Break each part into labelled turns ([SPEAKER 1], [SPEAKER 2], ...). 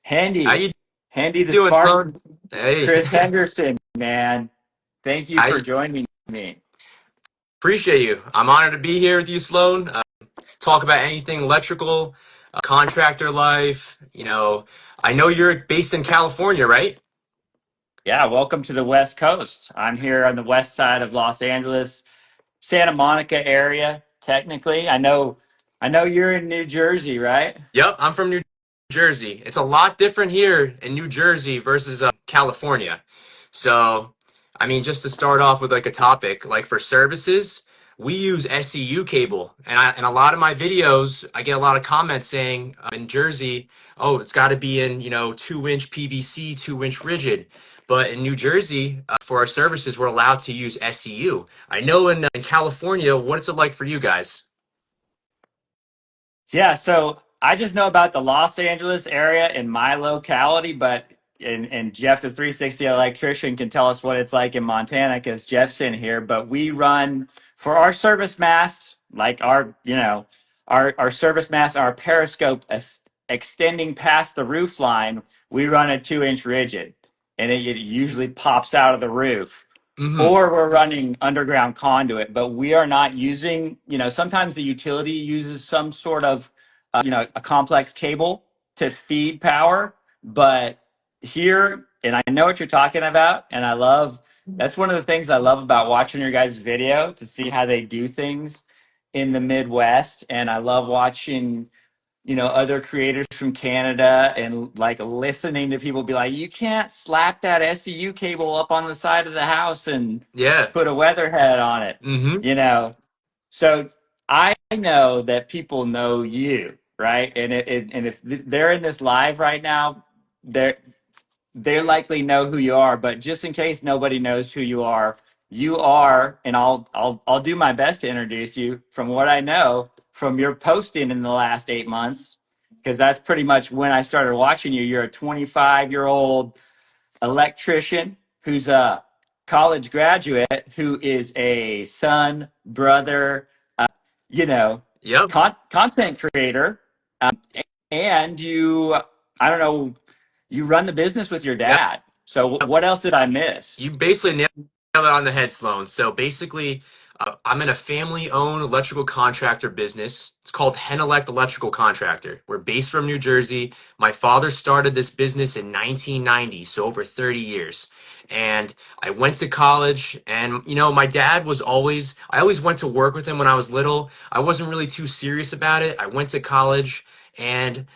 [SPEAKER 1] How
[SPEAKER 2] Hendy,
[SPEAKER 1] you
[SPEAKER 2] Hendy the
[SPEAKER 1] doing,
[SPEAKER 2] Spark,
[SPEAKER 1] Sloan? Hey,
[SPEAKER 2] Chris Henderson, man. Thank you for
[SPEAKER 1] I
[SPEAKER 2] joining me.
[SPEAKER 1] appreciate you. I'm honored to be here with you, Sloan. Talk about anything electrical, contractor life. I know you're based in California, right?
[SPEAKER 2] Yeah, welcome to the West Coast. I'm here on the west side of Los Angeles, Santa Monica area, technically. I know you're in New Jersey, right?
[SPEAKER 1] Yep, I'm from New Jersey. It's a lot different here in New Jersey versus California. So, I mean, just to start off with like a topic, like for services, we use SEU cable, and in a lot of my videos, I get a lot of comments saying in Jersey, oh, it's got to be in 2-inch PVC, 2-inch rigid. But in New Jersey, for our services, we're allowed to use SEU. I know in California, what is it like for you guys?
[SPEAKER 2] Yeah, so I just know about the Los Angeles area in my locality, but and Jeff, the 360 electrician, can tell us what it's like in Montana because Jeff's in here. But we run for our service masts, like our service mast, our periscope extending past the roof line. We run a 2-inch rigid, and it usually pops out of the roof.
[SPEAKER 1] Mm-hmm.
[SPEAKER 2] Or we're running underground conduit, but we are not using, sometimes the utility uses some sort of, a complex cable to feed power. But here, and I know what you're talking about, and that's one of the things I love about watching your guys' video to see how they do things in the Midwest. And I love watching other creators from Canada and like listening to people be like, you can't slap that SEU cable up on the side of the house and
[SPEAKER 1] Yeah.
[SPEAKER 2] put a weatherhead on it,
[SPEAKER 1] Mm-hmm.
[SPEAKER 2] you know. So I know that people know you, right? And if they're in this live right now, they're they likely know who you are, but just in case nobody knows who you are, and I'll do my best to introduce you from what I know from your posting in the last 8 months, because that's pretty much when I started watching you. You're a 25-year-old electrician who's a college graduate who is a son, brother, you know,
[SPEAKER 1] Yep.
[SPEAKER 2] content creator, and I don't know, you run the business with your
[SPEAKER 1] Yep.
[SPEAKER 2] dad. So what else did I miss?
[SPEAKER 1] You basically nailed it on the head, Sloan. So basically, I'm in a family-owned electrical contractor business. It's called Henelect Electrical Contractor. We're based from New Jersey. My father started this business in 1990, so over 30 years. And I went to college, and my dad I always went to work with him when I was little. I wasn't really too serious about it. I went to college, and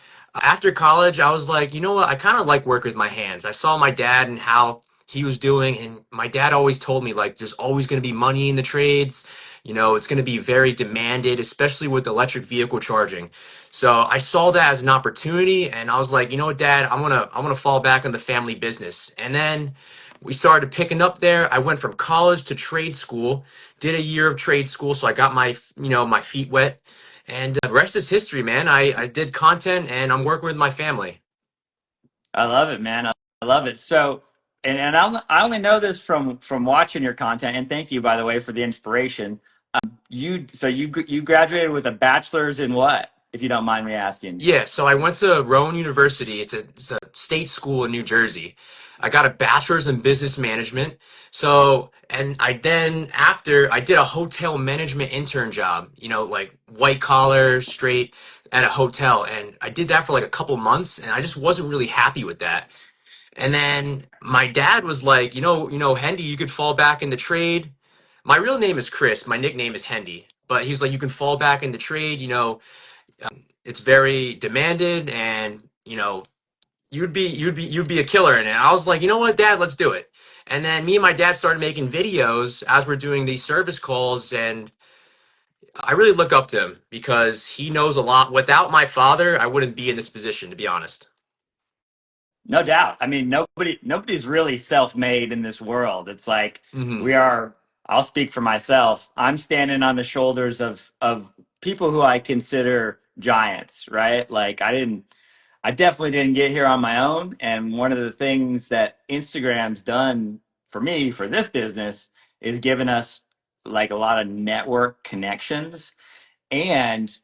[SPEAKER 1] after college, I was like, you know what? I kind of like work with my hands. I saw my dad and how he was doing, and my dad always told me like there's always going to be money in the trades. It's going to be very demanded, especially with electric vehicle charging. So I saw that as an opportunity, and I was like, you know what, Dad, I'm gonna fall back on the family business. And then we started picking up there. I went from college to trade school, did a year of trade school, so I got my feet wet. And the rest is history, man. I did content, and I'm working with my family.
[SPEAKER 2] I love it, man. I love it. So, and I only know this from watching your content. And thank you, by the way, for the inspiration. You graduated with a bachelor's in what, if you don't mind me asking?
[SPEAKER 1] Yeah, so I went to Rowan University. It's a state school in New Jersey. I got a bachelor's in business management. So, and I then after I did a hotel management intern job, like white collar, straight at a hotel, and I did that for like a couple months, and I just wasn't really happy with that. And then my dad was like, Hendy, you could fall back in the trade. My real name is Chris. My nickname is Hendy. But he's like, you can fall back in the trade, it's very demanded, and you'd be a killer in it. I was like, you know what, Dad, let's do it. And then me and my dad started making videos as we're doing these service calls, and I really look up to him because he knows a lot. Without my father, I wouldn't be in this position, to be honest.
[SPEAKER 2] No doubt. I mean, nobody's really self-made in this world. It's like
[SPEAKER 1] Hmm.
[SPEAKER 2] we are. I'll speak for myself. I'm standing on the shoulders of people who I consider giants, right? Like I definitely didn't get here on my own. And one of the things that Instagram's done for me for this business is given us like a lot of network connections. And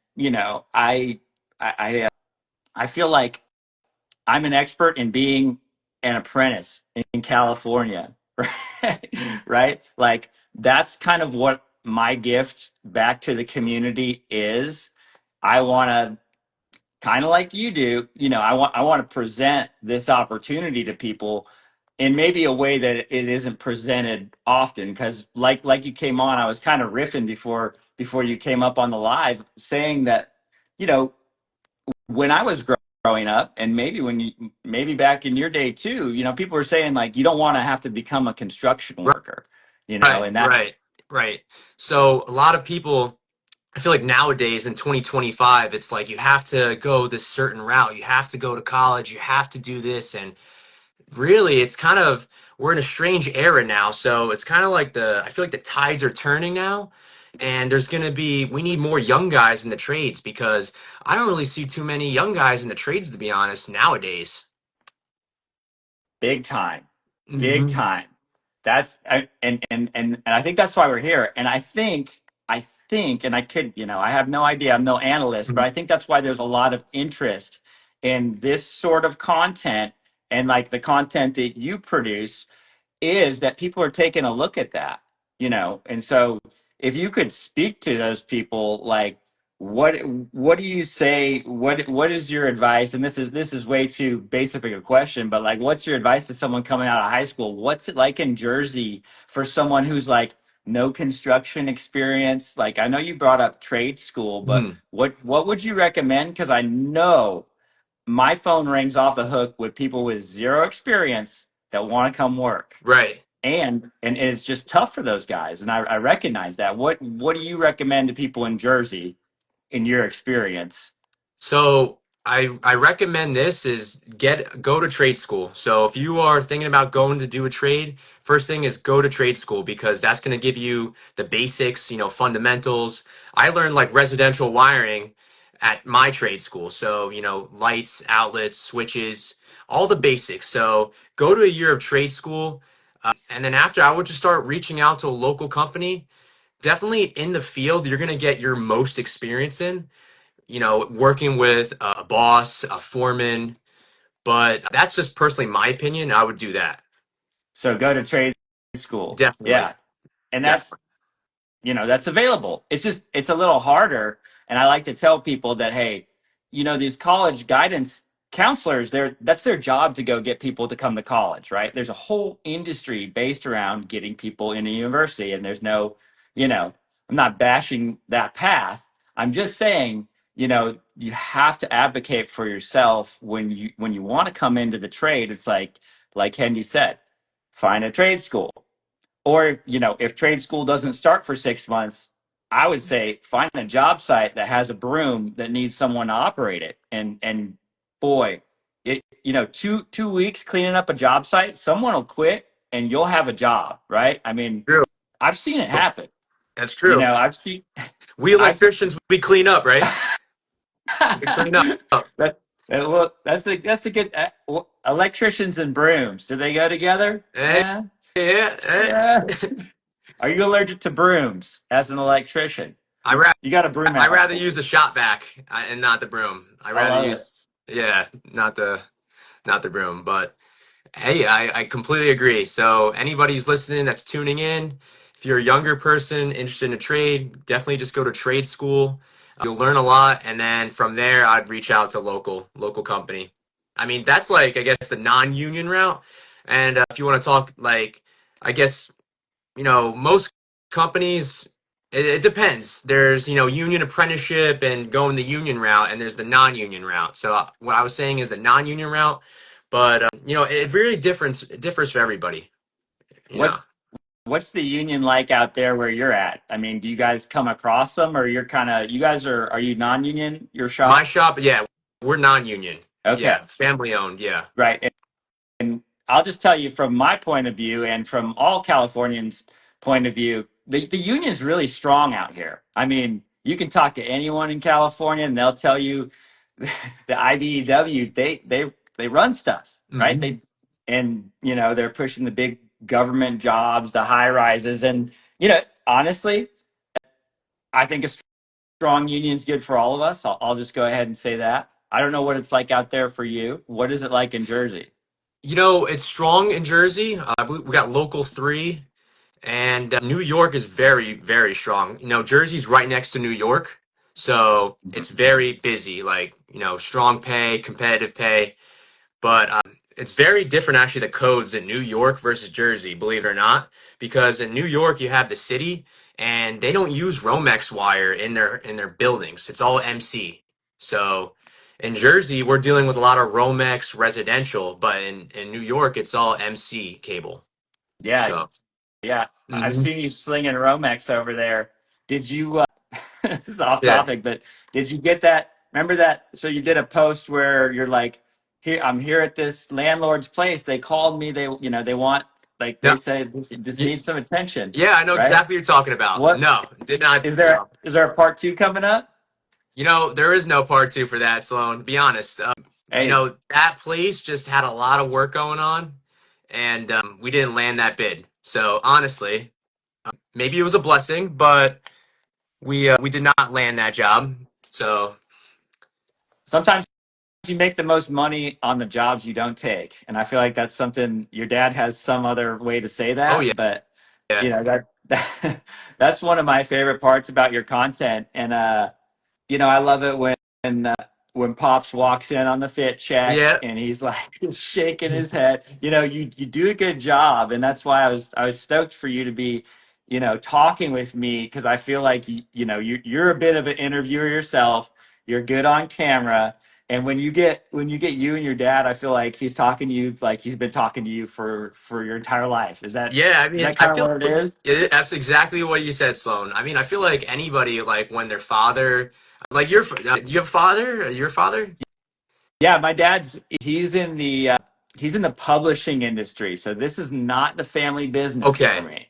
[SPEAKER 2] I I feel like I'm an expert in being an apprentice in California, right? Right? Like that's kind of what my gift back to the community is. I want to kind of like you do, I want to present this opportunity to people in maybe a way that it isn't presented often because like you came on, I was kind of riffing before you came up on the live saying that, you know, when I was growing up, and maybe back in your day too, people were saying like you don't want to have to become a construction worker,
[SPEAKER 1] Right,
[SPEAKER 2] and that
[SPEAKER 1] right, right. So a lot of people, I feel like nowadays in 2025, it's like you have to go this certain route. You have to go to college. You have to do this. And really, it's kind of, we're in a strange era now. So it's kind of like I feel like the tides are turning now. And we need more young guys in the trades because I don't really see too many young guys in the trades, to be honest, nowadays.
[SPEAKER 2] big time, big
[SPEAKER 1] Hmm.
[SPEAKER 2] time. And I think that's why we're here. And I think, and I could, I have no idea. I'm no analyst, but I think that's why there's a lot of interest in this sort of content and like the content that you produce is that people are taking a look at that, and so if you could speak to those people, like what what do you say, what is your advice, and this is way too basic of a question, but like what's your advice to someone coming out of high school? What's it like in Jersey for someone who's like no construction experience? Like I know you brought up trade school, but
[SPEAKER 1] Hmm.
[SPEAKER 2] what would you recommend? Because I know my phone rings off the hook with people with zero experience that want to come work,
[SPEAKER 1] Right.
[SPEAKER 2] and it's just tough for those guys, and I recognize that. What do you recommend to people in Jersey in your experience?
[SPEAKER 1] So I recommend this is go to trade school. So if you are thinking about going to do a trade, first thing is go to trade school because that's going to give you the basics, fundamentals. I learned like residential wiring at my trade school. So, lights, outlets, switches, all the basics. So go to a year of trade school. And then after, I would just start reaching out to a local company. Definitely in the field, you're going to get your most experience in, working with a boss, a foreman. But that's just personally my opinion. I would do that.
[SPEAKER 2] So go to trade school,
[SPEAKER 1] Definitely.
[SPEAKER 2] yeah, and
[SPEAKER 1] Definitely.
[SPEAKER 2] that's available. It's a little harder, and I like to tell people that, hey, these college guidance counselors, that's their job to go get people to come to college, right? There's a whole industry based around getting people into university, and there's no, I'm not bashing that path. I'm just saying, you have to advocate for yourself when you want to come into the trade. It's like Hendy said, find a trade school, or, if trade school doesn't start for 6 months, I would say find a job site that has a broom that needs someone to operate it. And boy, two weeks cleaning up a job site, someone will quit and you'll have a job, right? I mean,
[SPEAKER 1] True.
[SPEAKER 2] I've seen it happen.
[SPEAKER 1] That's true.
[SPEAKER 2] I've seen,
[SPEAKER 1] We
[SPEAKER 2] I've
[SPEAKER 1] electricians, we clean up, right? We clean up.
[SPEAKER 2] that, well, that's a good electricians and brooms. Do they go together?
[SPEAKER 1] Eh,
[SPEAKER 2] Yeah.
[SPEAKER 1] yeah,
[SPEAKER 2] Yeah. Are you allergic to brooms as an electrician?
[SPEAKER 1] I ra-
[SPEAKER 2] You got a broom
[SPEAKER 1] I rather
[SPEAKER 2] allergy.
[SPEAKER 1] use the shop vac and not the broom. I
[SPEAKER 2] I
[SPEAKER 1] rather
[SPEAKER 2] love it.
[SPEAKER 1] use, yeah, not the broom. But hey, I completely agree. So anybody's listening that's tuning in, if you're a younger person interested in a trade, definitely just go to trade school. You'll learn a lot, and then from there, I'd reach out to local company. I mean, that's like I guess the non-union route. And if you want to talk like, I guess most companies. It depends. There's union apprenticeship and going the union route, and there's the non-union route. So what I was saying is the non-union route, but it really differs for everybody. You know,
[SPEAKER 2] What's what's the union like out there where you're at? I mean, do you guys come across them, or you guys are you non-union, your
[SPEAKER 1] my
[SPEAKER 2] shop?
[SPEAKER 1] shop, yeah, we're non-union.
[SPEAKER 2] Okay.
[SPEAKER 1] Yeah, family owned. Yeah.
[SPEAKER 2] Right. And I'll just tell you from my point of view and from all Californians' point of view, the union's really strong out here. I mean, you can talk to anyone in California and they'll tell you the IBEW, they run stuff, right?
[SPEAKER 1] Hmm.
[SPEAKER 2] And they're pushing the big government jobs, the high rises, and honestly, I think a strong union is good for all of us. I'll just go ahead and say that. I don't know what it's like out there for you. What is it like in Jersey?
[SPEAKER 1] You know, it's strong in Jersey. We got local three, and New York is very, very strong. You know, Jersey's right next to New York, so it's very busy. Like, you know, strong pay, competitive pay. But it's very different, actually, the codes in New York versus Jersey, believe it or not. Because in New York, you have the city, and they don't use Romex wire in their buildings. It's all MC. So in Jersey, we're dealing with a lot of Romex residential, but in New York, it's all MC cable.
[SPEAKER 2] Yeah,
[SPEAKER 1] So,
[SPEAKER 2] yeah. I've
[SPEAKER 1] mhm.
[SPEAKER 2] seen you slinging Romex over there. Did you, this is off
[SPEAKER 1] Yeah,
[SPEAKER 2] topic, but did you get that? Remember that? So you did a post where you're like, here, I'm here at this landlord's place. They called me. They, they want, like,
[SPEAKER 1] no,
[SPEAKER 2] they say this
[SPEAKER 1] y-
[SPEAKER 2] needs some attention,
[SPEAKER 1] yeah, I know
[SPEAKER 2] right?
[SPEAKER 1] exactly what you're talking about.
[SPEAKER 2] What
[SPEAKER 1] No, did not. No.
[SPEAKER 2] is there a part two coming up?
[SPEAKER 1] You know, there is no part two for that, Sloan. To be honest, you
[SPEAKER 2] Hey,
[SPEAKER 1] know, that place just had a lot of work going on, and we didn't land that bid. So honestly, maybe it was a blessing, but we did not land that job. So
[SPEAKER 2] sometimes you make the most money on the jobs you don't take. And I feel like that's something your dad has some other way to say
[SPEAKER 1] oh yeah,
[SPEAKER 2] that, but
[SPEAKER 1] yeah,
[SPEAKER 2] that that's one of my favorite parts about your content. And I love it when Pops walks in on the fit check
[SPEAKER 1] yeah,
[SPEAKER 2] and he's like just shaking his head. You do a good job, and that's why I was stoked for you to be, talking with me because I feel like you're a bit of an interviewer yourself. You're good on camera, and when you get you and your dad, I feel like he's talking to you like he's been talking to you for your entire life. Is that
[SPEAKER 1] yeah. I
[SPEAKER 2] is
[SPEAKER 1] mean,
[SPEAKER 2] that
[SPEAKER 1] I
[SPEAKER 2] kind of
[SPEAKER 1] feel
[SPEAKER 2] what it
[SPEAKER 1] like
[SPEAKER 2] is?
[SPEAKER 1] that's exactly what you said, Sloan. I mean, I feel like anybody, like when their father, like you have a father, your father.
[SPEAKER 2] Yeah, my dad's he's in the publishing industry, so this is not the family business for
[SPEAKER 1] Okay.
[SPEAKER 2] me.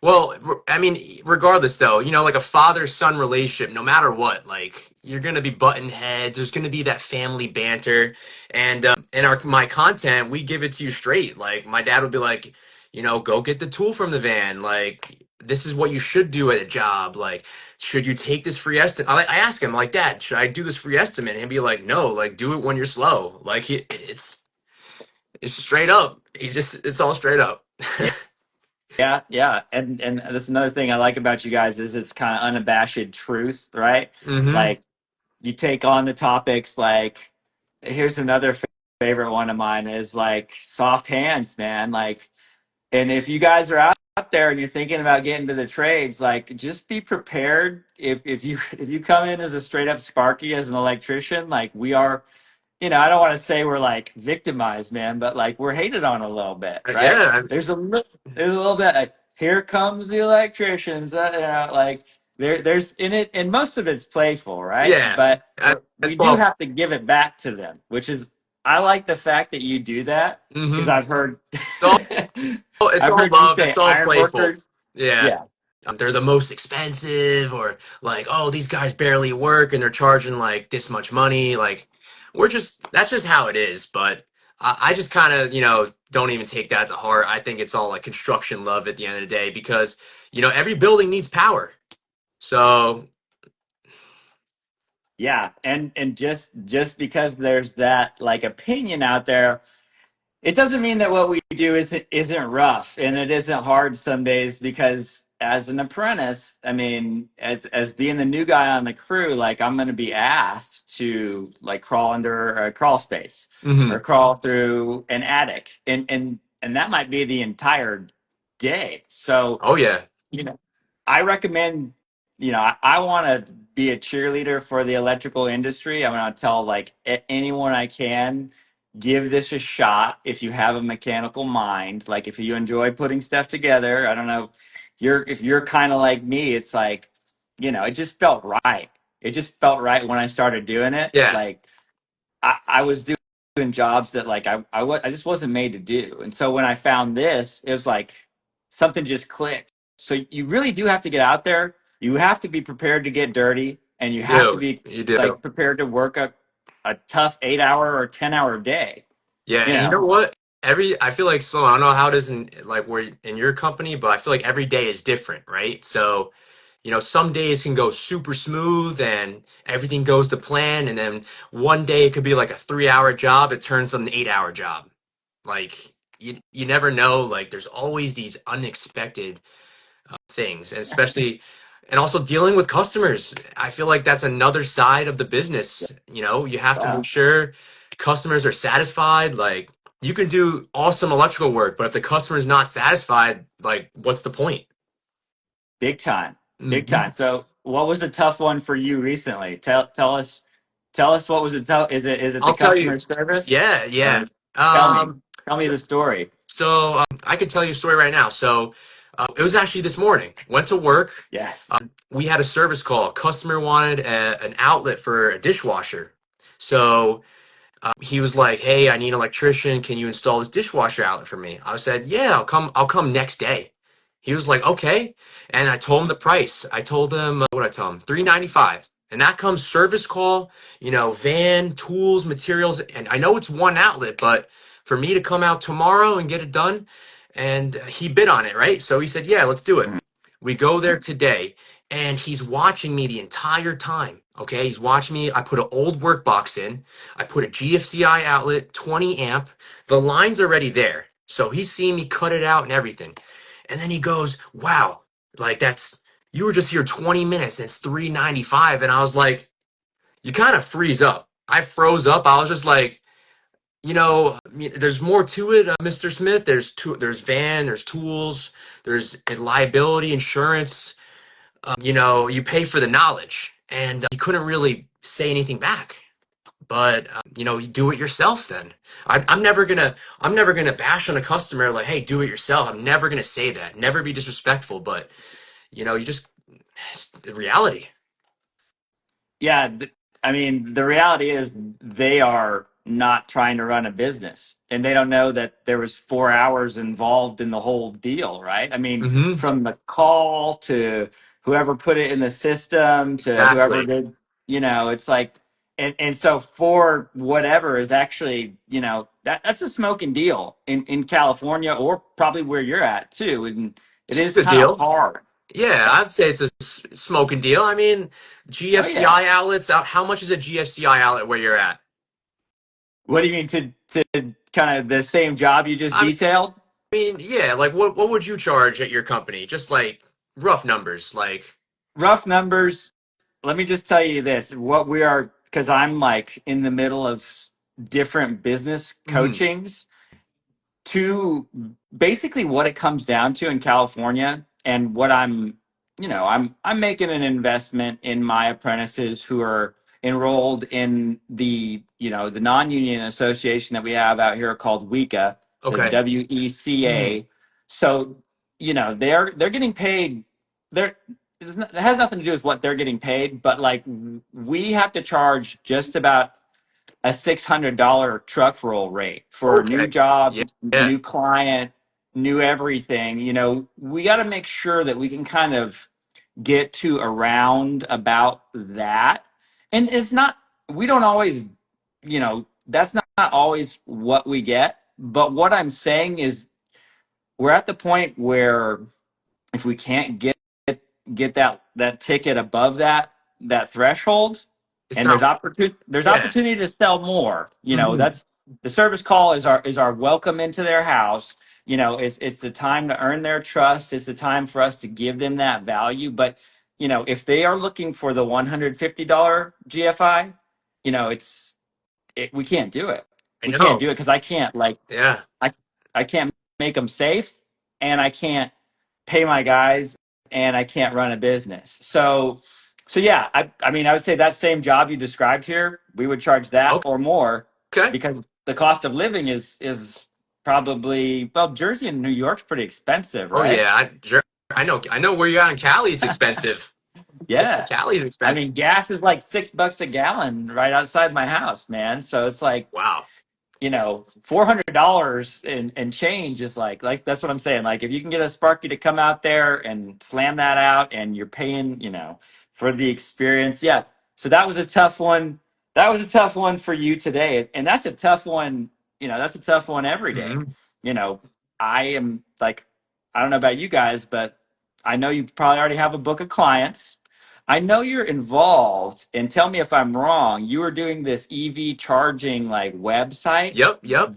[SPEAKER 1] Well, I mean, regardless though, you know, like a father-son relationship, no matter what, like you're gonna be button heads. There's gonna be that family banter, and in our my content, we give it to you straight. Like my dad would be like, you know, go get the tool from the van. Like this is what you should do at a job. Like, should you take this free estimate? I ask him like, Dad, should I do this free estimate? And he'd be like, No, like do it when you're slow. Like it's straight up. It's all straight up.
[SPEAKER 2] Yeah, yeah, and that's another thing I like about you guys is it's kind of unabashed truth, right?
[SPEAKER 1] hmm
[SPEAKER 2] Like you take on the topics like here's another favorite one of mine is like soft hands, man. Like, and if you guys are out there and you're thinking about getting to the trades, like just be prepared. If you come in as a straight up Sparky as an electrician, like we are, I don't want to say we're like victimized, man, but like we're hated on a little bit, right?
[SPEAKER 1] Yeah,
[SPEAKER 2] There's a little bit like here comes the electricians, like there's in it, and most of it's playful, right?
[SPEAKER 1] yeah.
[SPEAKER 2] But we
[SPEAKER 1] That's
[SPEAKER 2] do
[SPEAKER 1] all.
[SPEAKER 2] have to give it back to them, which is I like the fact that you do that because
[SPEAKER 1] hmm
[SPEAKER 2] I've heard
[SPEAKER 1] It's all. It's
[SPEAKER 2] I've
[SPEAKER 1] all
[SPEAKER 2] heard you
[SPEAKER 1] love.
[SPEAKER 2] say
[SPEAKER 1] It's all
[SPEAKER 2] iron
[SPEAKER 1] playful.
[SPEAKER 2] workers,
[SPEAKER 1] Yeah.
[SPEAKER 2] yeah,
[SPEAKER 1] They're the most expensive, or like, oh, these guys barely work and they're charging like this much money. Like, that's just how it is. But I just kind of, you know, don't even take that to heart. I think it's all like construction love at the end of the day because, you know, every building needs power. So,
[SPEAKER 2] yeah, and just because there's that like opinion out there, it doesn't mean that what we do isn't rough and it isn't hard some days because as an apprentice, I mean, as being the new guy on the crew, like I'm going to be asked to like crawl under a crawl space or
[SPEAKER 1] mhm.
[SPEAKER 2] crawl through an attic, and that might be the entire day. So
[SPEAKER 1] Oh, yeah.
[SPEAKER 2] you know, I recommend, I want to be a cheerleader for the electrical industry. I'm going to tell like anyone I can, give this a shot if you have a mechanical mind. Like if you enjoy putting stuff together, I don't know, if you're kind of like me, it's like, it just felt right. It just felt right when I started doing it.
[SPEAKER 1] Yeah.
[SPEAKER 2] Like I was doing jobs that like I just wasn't made to do. And so when I found this, it was like something just clicked. So you really do have to get out there. You have to be prepared to get dirty, and you
[SPEAKER 1] You
[SPEAKER 2] have to
[SPEAKER 1] do.
[SPEAKER 2] be
[SPEAKER 1] You do.
[SPEAKER 2] like prepared to work a tough 8 hour or 10 hour day.
[SPEAKER 1] Yeah,
[SPEAKER 2] You
[SPEAKER 1] and you know
[SPEAKER 2] know,
[SPEAKER 1] what? I feel like so I don't know how it is in like where in your company, but I feel like every day is different, right? So some days can go super smooth and everything goes to plan, and then one day it could be like a 3 hour job, it turns to an 8 hour job. Like you never know. Like there's always these unexpected things, and especially and also dealing with customers. I feel like that's another side of the business. You have to make
[SPEAKER 2] Well,
[SPEAKER 1] sure customers are satisfied. Like you can do awesome electrical work, but if the customer is not satisfied, like what's the point?
[SPEAKER 2] big time, big
[SPEAKER 1] Hmm.
[SPEAKER 2] time. So, what was a tough one for you recently? Tell us what was it. Is it the
[SPEAKER 1] I'll tell you.
[SPEAKER 2] customer service,
[SPEAKER 1] Yeah, yeah.
[SPEAKER 2] or tell me
[SPEAKER 1] Um,
[SPEAKER 2] tell me
[SPEAKER 1] so,
[SPEAKER 2] the story.
[SPEAKER 1] I could tell you a story right now. So it was actually this morning. Went to work.
[SPEAKER 2] Yes.
[SPEAKER 1] We had a service call. A customer wanted an outlet for a dishwasher. So he was like, "Hey, I need an electrician. Can you install this dishwasher outlet for me?" I said, "Yeah, I'll come. I'll come next day." He was like, "Okay," and I told him the price. I told him what I tell him, 395, and that comes service call, van, tools, materials, and I know it's one outlet, but for me to come out tomorrow and get it done, and he bid on it, right? So he said, "Yeah, let's do it." We go there today, and he's watching me the entire time. Okay, he's watching me. I put an old work box in. I put a GFCI outlet, 20 amp. The line's already there. So he's seeing me cut it out and everything. And then he goes, "Wow, like you were just here 20 minutes and it's 395." And I was like, you kind of freeze up. I froze up. I was just like, there's more to it, Mr. Smith. There's van, there's tools, there's liability insurance. You pay for the knowledge. And he couldn't really say anything back, but you do it yourself then. I'm never gonna bash on a customer like, hey, do it yourself. I'm never gonna say that, never be disrespectful, but you just, it's the reality.
[SPEAKER 2] Yeah, I mean, the reality is they are not trying to run a business, and they don't know that there was 4 hours involved in the whole deal, right? I mean,
[SPEAKER 1] Hmm.
[SPEAKER 2] from the call to whoever put it in the system to whoever
[SPEAKER 1] Exactly.
[SPEAKER 2] did, it's like, and so for whatever is actually, that's a smoking deal in California, or probably where you're at too, and it
[SPEAKER 1] It's a
[SPEAKER 2] is
[SPEAKER 1] good
[SPEAKER 2] kind of
[SPEAKER 1] deal.
[SPEAKER 2] hard.
[SPEAKER 1] Yeah, I'd say it's a smoking deal. I mean,
[SPEAKER 2] Oh yeah.
[SPEAKER 1] GFCI outlets, how much is a GFCI outlet where you're at?
[SPEAKER 2] What do you mean to kind of the same job you just
[SPEAKER 1] I
[SPEAKER 2] detailed?
[SPEAKER 1] mean, yeah, like what would you charge at your company? Just like rough numbers, like.
[SPEAKER 2] Rough numbers. Let me just tell you this: what we are, because I'm like in the middle of different business
[SPEAKER 1] Mhm.
[SPEAKER 2] coachings, to basically what it comes down to in California, and what I'm making an investment in my apprentices who are enrolled in the non-union association that we have out here called WECA, so
[SPEAKER 1] Okay. Mhm.
[SPEAKER 2] WECA. So they're getting paid. They're it has nothing to do with what they're getting paid, but like we have to charge just about a $600 truck roll rate for a new
[SPEAKER 1] Okay.
[SPEAKER 2] job,
[SPEAKER 1] Yeah. Yeah.
[SPEAKER 2] new client, new everything. We got to make sure that we can kind of get to around about that. And it's not, we don't always, that's not always what we get. But what I'm saying is we're at the point where if we can't get that ticket above that threshold,
[SPEAKER 1] It's
[SPEAKER 2] and
[SPEAKER 1] not.
[SPEAKER 2] there's
[SPEAKER 1] Yeah.
[SPEAKER 2] opportunity to sell more.
[SPEAKER 1] Hmm.
[SPEAKER 2] That's the service call is our welcome into their house. It's the time to earn their trust. It's the time for us to give them that value. But if they are looking for the $150 GFI, we can't do it.
[SPEAKER 1] I
[SPEAKER 2] We can't
[SPEAKER 1] know.
[SPEAKER 2] do it because I can't like
[SPEAKER 1] Yeah.
[SPEAKER 2] I I can't make them safe, and I can't pay my guys, and I can't run a business. So yeah, I mean I would say that same job you described here, we would charge that or more
[SPEAKER 1] Okay.
[SPEAKER 2] because the cost of living is probably, well, Jersey and New York's pretty expensive,
[SPEAKER 1] Oh
[SPEAKER 2] right?
[SPEAKER 1] yeah. I know where you're at in Cali. It's expensive.
[SPEAKER 2] Yeah.
[SPEAKER 1] Cali's
[SPEAKER 2] I
[SPEAKER 1] expensive.
[SPEAKER 2] mean, gas is like $6 a gallon right outside my house, man. So it's like
[SPEAKER 1] Wow.
[SPEAKER 2] $400 and change is like that's what I'm saying. Like if you can get a Sparky to come out there and slam that out, and you're paying, for the experience. Yeah. So that was a tough one. That was a tough one for you today. And that's a tough one, that's a tough one every day.
[SPEAKER 1] Hmm.
[SPEAKER 2] You know, I am like, I don't know about you guys, but I know you probably already have a book of clients. I know you're involved, and tell me if I'm wrong. You were doing this EV charging like website,
[SPEAKER 1] Yep, yep.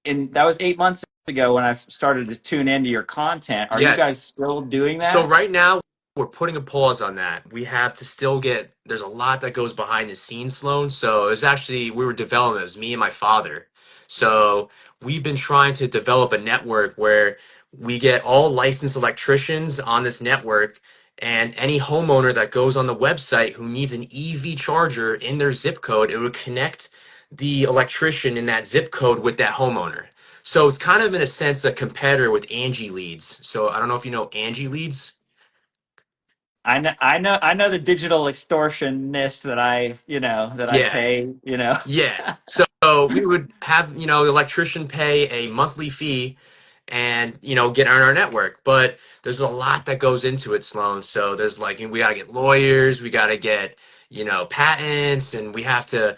[SPEAKER 2] and that was 8 months ago when I started to tune into your content. Are you guys
[SPEAKER 1] Yes.
[SPEAKER 2] still doing
[SPEAKER 1] So
[SPEAKER 2] that?
[SPEAKER 1] right now we're putting a pause on that. We have to still get there's a lot that goes behind the scenes, Sloan. So it was actually we were developing it was me and my father. So we've been trying to develop a network where we get all licensed electricians on this network and any homeowner that goes on the website who needs an EV charger in their zip code, it would connect the electrician in that zip code with that homeowner. So it's kind of in a sense a competitor with Angie Leads. So I don't know if you know Angie Leads.
[SPEAKER 2] I know the digital extortionist that I
[SPEAKER 1] Yeah,
[SPEAKER 2] pay.
[SPEAKER 1] yeah. So we would have, the electrician pay a monthly fee and, get on our network. But there's a lot that goes into it, Sloan. So there's like, we got to get lawyers, we got to get, patents, and we have to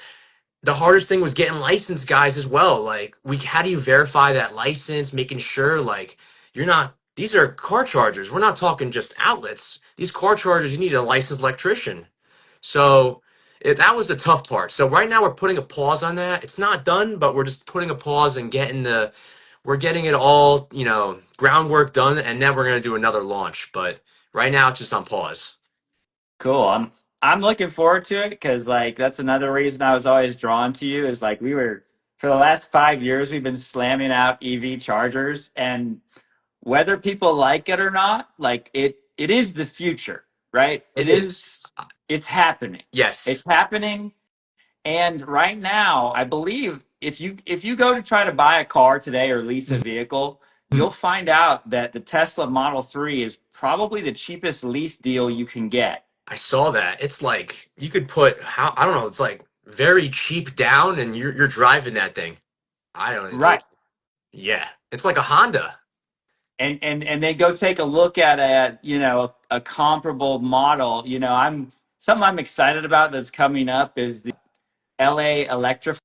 [SPEAKER 1] the hardest thing was getting licensed guys as well. Like, how do you verify that license, making sure like you're not these are car chargers. We're not talking just outlets. These car chargers, you need a licensed electrician. So that was the tough part. So right now we're putting a pause on that. It's not done, but we're just putting a pause and we're getting it all, groundwork done, and then we're gonna do another launch. But right now it's just on pause.
[SPEAKER 2] Cool. I'm looking forward to it because like that's another reason I was always drawn to you is like we were for the last 5 years we've been slamming out EV chargers, and whether people like it or not, like it is the future, right?
[SPEAKER 1] It is.
[SPEAKER 2] It's happening. It's
[SPEAKER 1] Yes.
[SPEAKER 2] happening. And right now, I believe if you go to try to buy a car today or lease a vehicle, you'll find out that the Tesla Model 3 is probably the cheapest lease deal you can get.
[SPEAKER 1] I saw that. It's like you could put how I don't know. It's like very cheap down, and you're driving that thing. I don't.
[SPEAKER 2] Right.
[SPEAKER 1] Yeah, it's like a Honda.
[SPEAKER 2] And then go take a look at a comparable model. Something I'm excited about that's coming up is the LA Electrify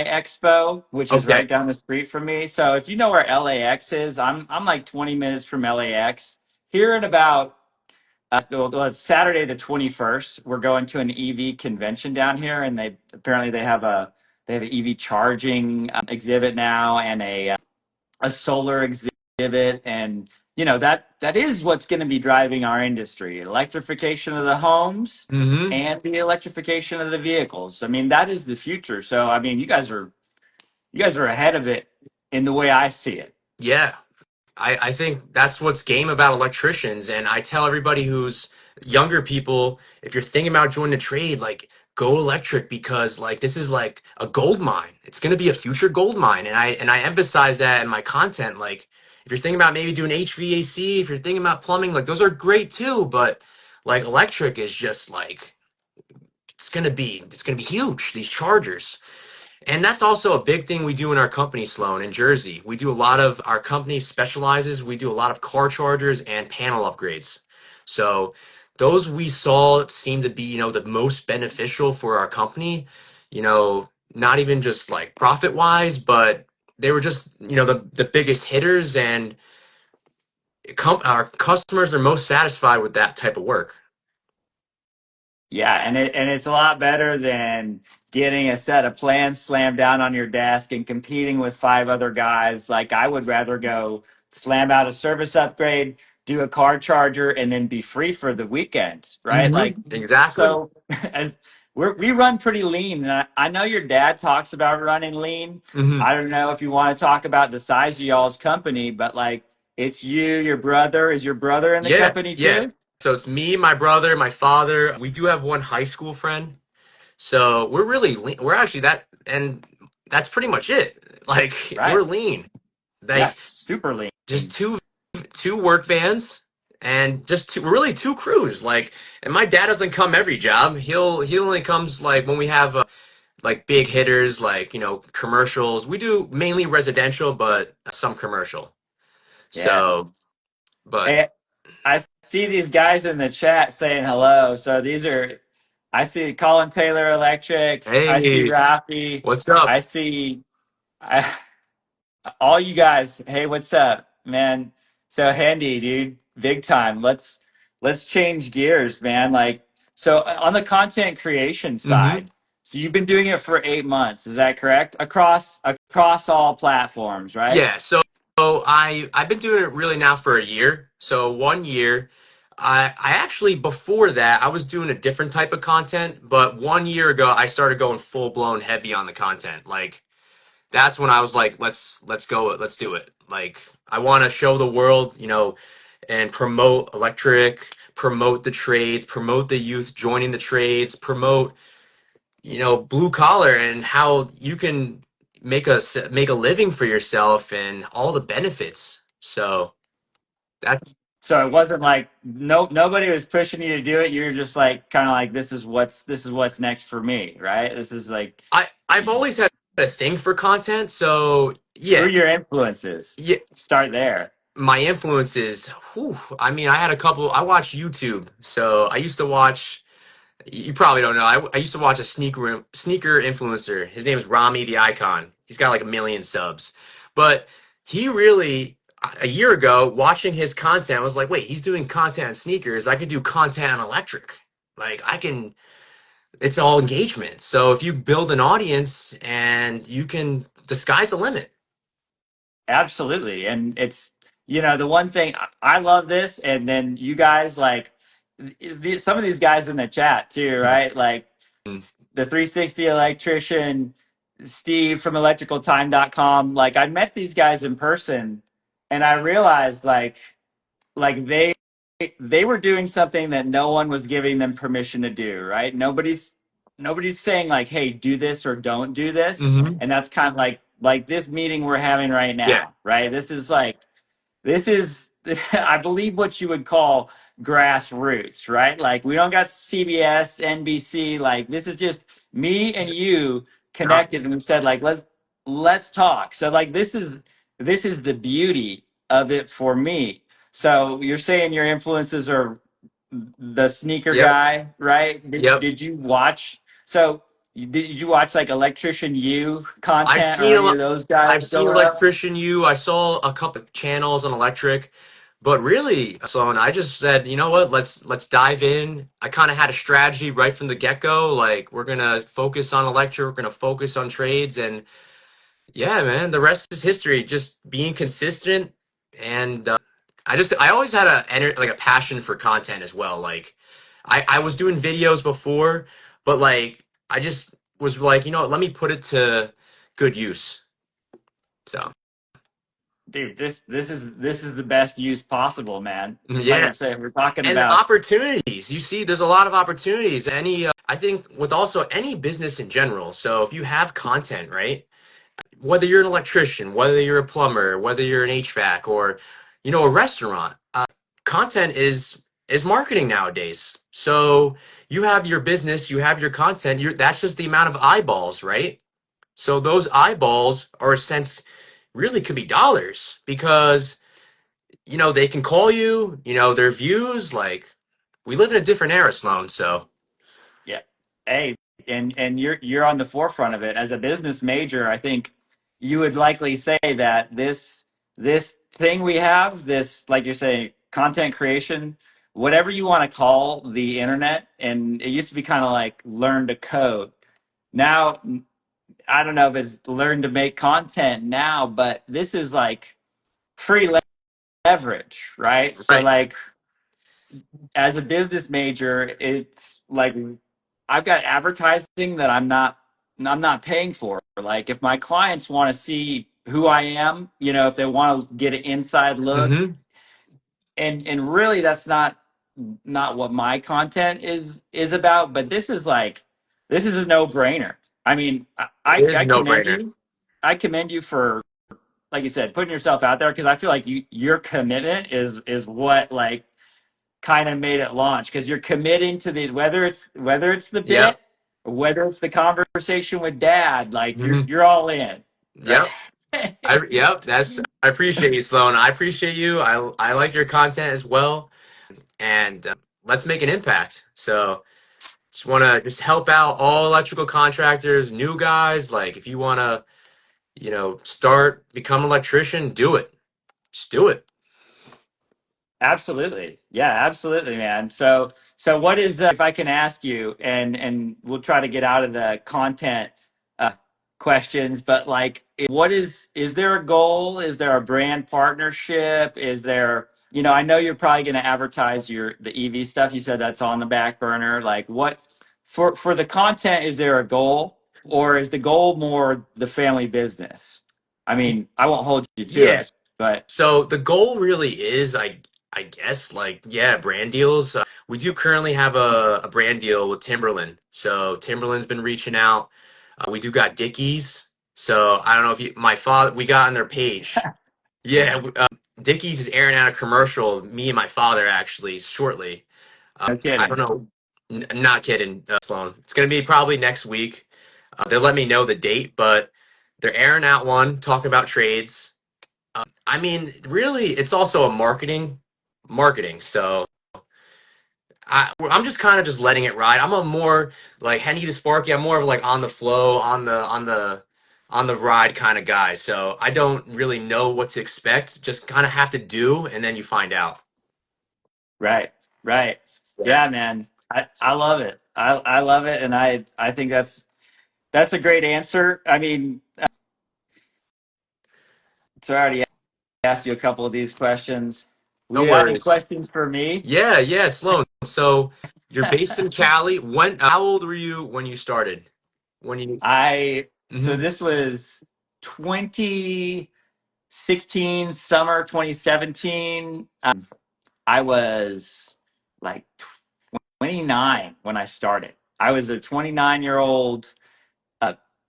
[SPEAKER 2] Expo, which is
[SPEAKER 1] Okay.
[SPEAKER 2] right down the street from me. So if you know where LAX is, I'm like 20 minutes from LAX. Here in about well, it's Saturday the 21st. We're going to an EV convention down here, and they have an EV charging exhibit now and a solar exhibit, and that is what's going to be driving our industry: electrification of the homes
[SPEAKER 1] Mm-hmm.
[SPEAKER 2] and the electrification of the vehicles. I mean, that is the future. So I mean, you guys are ahead of it in the way I see it.
[SPEAKER 1] Yeah, I think that's what's game about electricians. And I tell everybody who's younger people, if you're thinking about joining a trade, like go electric because like this is like a gold mine. It's gonna be a future gold mine. And I emphasize that in my content. Like if you're thinking about maybe doing HVAC, if you're thinking about plumbing, like those are great too, but like electric is just like it's gonna be huge, these chargers. And that's also a big thing we do in our company, Sloan, in Jersey. We do a lot of our company specializes. We do a lot of car chargers and panel upgrades. So those we saw seem to be, the most beneficial for our company. Not even just like profit wise, but they were just, the biggest hitters, and our customers are most satisfied with that type of work.
[SPEAKER 2] Yeah, and it's a lot better than getting a set of plans slammed down on your desk and competing with five other guys. Like I would rather go slam out a service upgrade, do a car charger, and then be free for the weekend, right? Like
[SPEAKER 1] Exactly.
[SPEAKER 2] so as we run pretty lean. And I know your dad talks about running lean.
[SPEAKER 1] hmm
[SPEAKER 2] I don't know if you want to talk about the size of y'all's company, but like it's you, your brother. Is your brother in the
[SPEAKER 1] Yeah,
[SPEAKER 2] company
[SPEAKER 1] yeah.
[SPEAKER 2] too?
[SPEAKER 1] So it's me, my brother, my father. We do have one high school friend. So we're really lean. We're actually and that's pretty much it. Like we're
[SPEAKER 2] Right.
[SPEAKER 1] lean.
[SPEAKER 2] Yeah,
[SPEAKER 1] Like
[SPEAKER 2] super lean.
[SPEAKER 1] just two work vans and just really two crews. Like, and my dad doesn't come every job. He only comes like when we have like big hitters, like commercials. We do mainly residential, but some commercial.
[SPEAKER 2] Yeah.
[SPEAKER 1] So, but
[SPEAKER 2] Hey, I see these guys in the chat saying hello. So I see Colin Taylor Electric. I see
[SPEAKER 1] hey,
[SPEAKER 2] Rafi.
[SPEAKER 1] what's up?
[SPEAKER 2] I see I, all you guys. Hey, what's up, man? So Hendy, dude. big time. Let's change gears, man. Like, so on the content creation
[SPEAKER 1] Hmm.
[SPEAKER 2] side, so you've been doing it for 8 months, is that correct? Across all platforms, right?
[SPEAKER 1] Yeah, so I've been doing it really now for a year. So 1 year, I actually before that I was doing a different type of content, but 1 year ago I started going full blown heavy on the content. Like that's when I was like, let's go, let's do it. Like I want to show the world, and promote electric, promote the trades, promote the youth joining the trades, promote blue collar and how you can make a living for yourself and all the benefits. So that's
[SPEAKER 2] So it wasn't like nobody was pushing you to do it. You're just like kind of like this is what's next for me, right? This is like
[SPEAKER 1] I've always had a thing for content. So
[SPEAKER 2] who
[SPEAKER 1] yeah,
[SPEAKER 2] are your influences?
[SPEAKER 1] yeah.
[SPEAKER 2] Start there.
[SPEAKER 1] My influences. Whew, I mean, I had a couple. I watch YouTube, so I used to watch. You probably don't know. I used to watch a sneaker influencer. His name is Rami the Icon. He's got like 1 million subs, but he really a year ago watching his content I was like, wait, he's doing content on sneakers. I could do content on electric. Like I can. It's all engagement. So if you build an audience and you can, the sky's the limit.
[SPEAKER 2] Absolutely. And it's, the one thing I love this, and then you guys like some of these guys in the chat too, right? Like
[SPEAKER 1] Mm.
[SPEAKER 2] the 360 electrician, Steve from electricaltime.com. Like I met these guys in person and I realized like they were doing something that no one was giving them permission to do, right? Nobody's saying like, hey, do this or don't do this.
[SPEAKER 1] Hmm.
[SPEAKER 2] And that's kind of like this meeting we're having right
[SPEAKER 1] Yeah.
[SPEAKER 2] now, right? This is I believe what you would call grassroots, right? Like we don't got CBS, NBC, like this is just me and you
[SPEAKER 1] Yeah.
[SPEAKER 2] connected and said like let's talk. So like this is the beauty of it for me. So you're saying your influences are the sneaker
[SPEAKER 1] Yep.
[SPEAKER 2] guy, right? Did,
[SPEAKER 1] Yep.
[SPEAKER 2] did you watch did you watch like Electrician U
[SPEAKER 1] I've
[SPEAKER 2] content or
[SPEAKER 1] seen a
[SPEAKER 2] any
[SPEAKER 1] lot.
[SPEAKER 2] of those guys
[SPEAKER 1] I've seen
[SPEAKER 2] growing up?
[SPEAKER 1] Electrician U. I saw a couple of channels on electric, but really, Sloan, I just said, you know what? Let's dive in. I kind of had a strategy right from the get go. Like we're gonna focus on electric. We're gonna focus on trades, and yeah, man, the rest is history. Just being consistent, and I always had like a passion for content as well. Like I was doing videos before, but like I just was like, you know what? Let me put it to good use. So
[SPEAKER 2] Dude, this is the best use possible, man. Like
[SPEAKER 1] yeah,
[SPEAKER 2] I'm saying, we're talking
[SPEAKER 1] and
[SPEAKER 2] about
[SPEAKER 1] opportunities. You see, there's a lot of opportunities. I think with also any business in general. So if you have content, right? Whether you're an electrician, whether you're a plumber, whether you're an HVAC or a restaurant, content is marketing nowadays. So you have your business, you have your content, that's just the amount of eyeballs, right? So those eyeballs are a sense really could be dollars because they can call you, their views like we live in a different era, Sloan. So
[SPEAKER 2] yeah. Hey, and you're on the forefront of it. As a business major, I think you would likely say that this thing we have, this like you're saying, content creation, whatever you want to call the internet, and it used to be kind of like learn to code. Now, I don't know if it's learn to make content now, but this is like free leverage, right? So
[SPEAKER 1] right.
[SPEAKER 2] like as a business major, it's like I've got advertising that I'm not paying for. Like if my clients want to see who I am, if they want to get an inside look,
[SPEAKER 1] Mm-hmm.
[SPEAKER 2] and really that's not what my content is about, but this is a no-brainer. I mean, I,
[SPEAKER 1] It is
[SPEAKER 2] I
[SPEAKER 1] a no
[SPEAKER 2] commend
[SPEAKER 1] brainer.
[SPEAKER 2] you. I commend you for, like you said, putting yourself out there because I feel like your commitment is what like kind of made it launch because you're committing to the whether it's the
[SPEAKER 1] Yep.
[SPEAKER 2] bit or whether it's the conversation with dad, like you're
[SPEAKER 1] Mm-hmm.
[SPEAKER 2] you're all in, right?
[SPEAKER 1] Yep. Yep, I appreciate you, Sloan. I appreciate you. I like your content as well, and let's make an impact. So just want to just help out all electrical contractors, new guys. Like if you want to, start become an electrician, do it. Just do it.
[SPEAKER 2] Absolutely. Yeah, absolutely, man. So what is if I can ask you, and we'll try to get out of the content uh questions, but like what is there a goal? Is there a brand partnership? Is there, I know you're probably going to advertise the EV stuff. You said that's on the back burner. Like what for the content, is there a goal, or is the goal more the family business? I mean, I won't hold you to
[SPEAKER 1] Yes.
[SPEAKER 2] it, but
[SPEAKER 1] So the goal really is, I guess, like, yeah, brand deals. We do currently have a brand deal with Timberland. So Timberland's been reaching out. We do got Dickies. So I don't know if my father, we got on their page. Yeah, Dickies is airing out a commercial. Me and my father actually shortly.
[SPEAKER 2] no
[SPEAKER 1] I don't
[SPEAKER 2] kidding.
[SPEAKER 1] know. Not kidding, Sloan. It's gonna be probably next week. They'll let me know the date, but they're airing out one talking about trades. I mean, really, it's also a marketing. So I'm just kind of just letting it ride. I'm a more like Hendy the Sparky. I'm more of like on the flow, on the ride kind of guy. So I don't really know what to expect. Just kind of have to do, and then you find out.
[SPEAKER 2] Right, right.
[SPEAKER 1] Yeah.
[SPEAKER 2] Yeah, man. I love it. I love it, and I think that's a great answer. I mean, so I already asked you a couple of these questions.
[SPEAKER 1] No
[SPEAKER 2] We have any
[SPEAKER 1] worries.
[SPEAKER 2] questions for me?
[SPEAKER 1] Yeah, yeah, Sloan. So you're based in Cali. When? How old were you when you started? When you?
[SPEAKER 2] So
[SPEAKER 1] Mhm.
[SPEAKER 2] this was 2016, summer 2017. I was like 29 when I started. I was a 29-year-old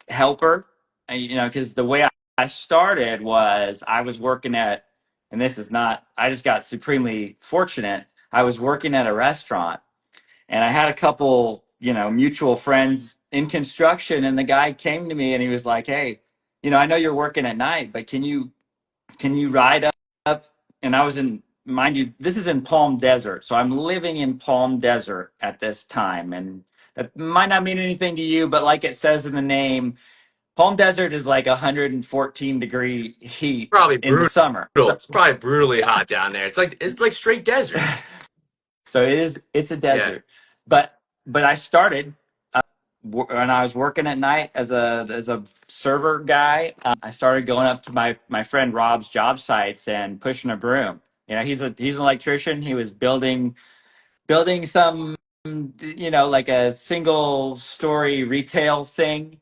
[SPEAKER 2] helper, because the way I started was I was working at, and this is not, I just got supremely fortunate. I was working at a restaurant, and I had a couple, mutual friends in construction, and the guy came to me and he was like, "Hey, I know you're working at night, but can you ride up?" And I was in, mind you, this is in Palm Desert. So I'm living in Palm Desert at this time. And that might not mean anything to you, but like it says in the name, Palm Desert is like 114-degree heat
[SPEAKER 1] Probably
[SPEAKER 2] in the
[SPEAKER 1] brutal.
[SPEAKER 2] summer. So
[SPEAKER 1] It's probably brutally hot down there. It's like straight desert.
[SPEAKER 2] so it's a
[SPEAKER 1] Yeah.
[SPEAKER 2] desert. But I started when I was working at night as a server guy. I started going up to my friend Rob's job sites and pushing a broom. He's an electrician. He was building some, like a single story retail thing,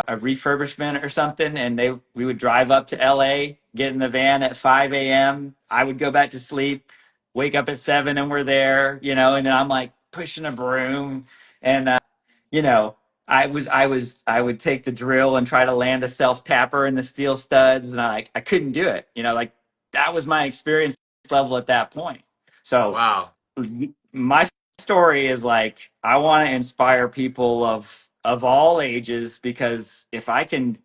[SPEAKER 2] a refurbishment or something. And we would drive up to LA, get in the van at 5 a.m. I would go back to sleep, wake up at 7 and we're there, and then I'm like pushing a broom. And, you know, I would take the drill and try to land a self tapper in the steel studs. And I couldn't do it, like that was my experience level at that point. So,
[SPEAKER 1] Wow.
[SPEAKER 2] my story is like I want to inspire people of all ages, because if I can,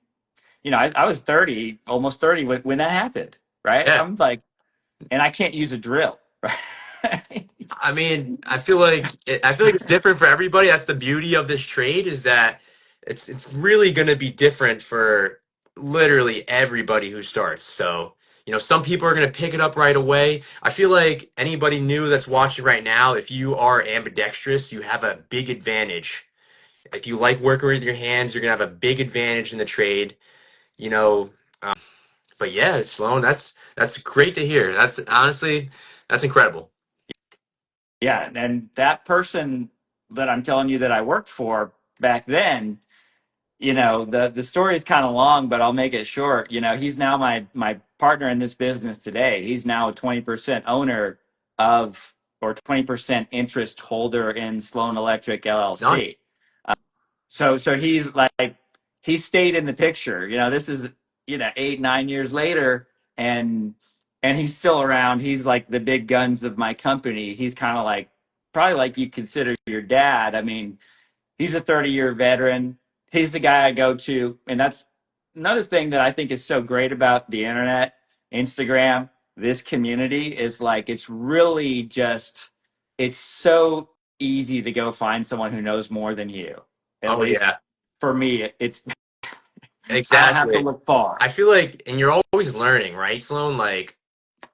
[SPEAKER 2] I was 30, almost 30 when that happened, right?
[SPEAKER 1] Yeah.
[SPEAKER 2] I'm like, and I can't use a drill, right?
[SPEAKER 1] I mean, I feel like it's different for everybody. That's the beauty of this trade is that it's really going to be different for literally everybody who starts. So, some people are going to pick it up right away. I feel like anybody new that's watching right now, if you are ambidextrous, you have a big advantage. If you like working with your hands, you're going to have a big advantage in the trade. You know, um, but yeah, Sloan, that's great to hear. That's honestly that's incredible.
[SPEAKER 2] Yeah, and that person that I'm telling you that I worked for back then, the story is kind of long, but I'll make it short. He's now my partner in this business today. He's now a 20% owner of, or 20% interest holder in Sloan Electric
[SPEAKER 1] Nice.
[SPEAKER 2] LLC. So he's like, he stayed in the picture. This is 8-9 years later, and he's still around. He's like the big guns of my company. He's kind of like, probably like you consider your dad. I mean, he's a 30-year veteran. He's the guy I go to. And that's another thing that I think is so great about the internet, Instagram, this community is like, it's really just, it's so easy to go find someone who knows more than you. At
[SPEAKER 1] Oh
[SPEAKER 2] least
[SPEAKER 1] yeah.
[SPEAKER 2] for me, it's, I don't have to
[SPEAKER 1] Exactly.
[SPEAKER 2] look far.
[SPEAKER 1] I feel like, and you're always learning, right, Sloan? Like,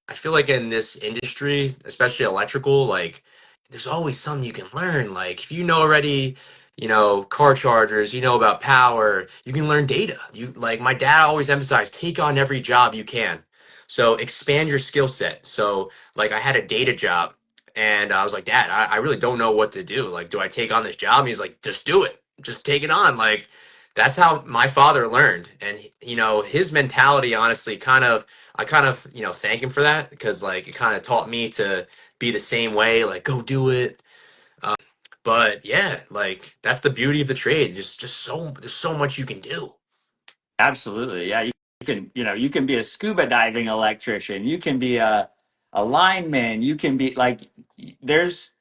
[SPEAKER 1] I feel like in this industry, especially electrical, like there's always something you can learn. Like if you know already, car chargers, you know about power, you can learn data. You like my dad always emphasized, take on every job you can. So expand your skill set. So like I had a data job and I was like, Dad, I really don't know what to do. Like, do I take on this job? And he's like, just do it. Just take it on. Like that's how my father learned. And his mentality honestly I kind of, thank him for that because like it kind of taught me to be the same way, like go do it. But yeah, like that's the beauty of the trade. There's so much you can do.
[SPEAKER 2] Absolutely. Yeah, you can, you can be a scuba diving electrician. You can be a lineman. You can be like there's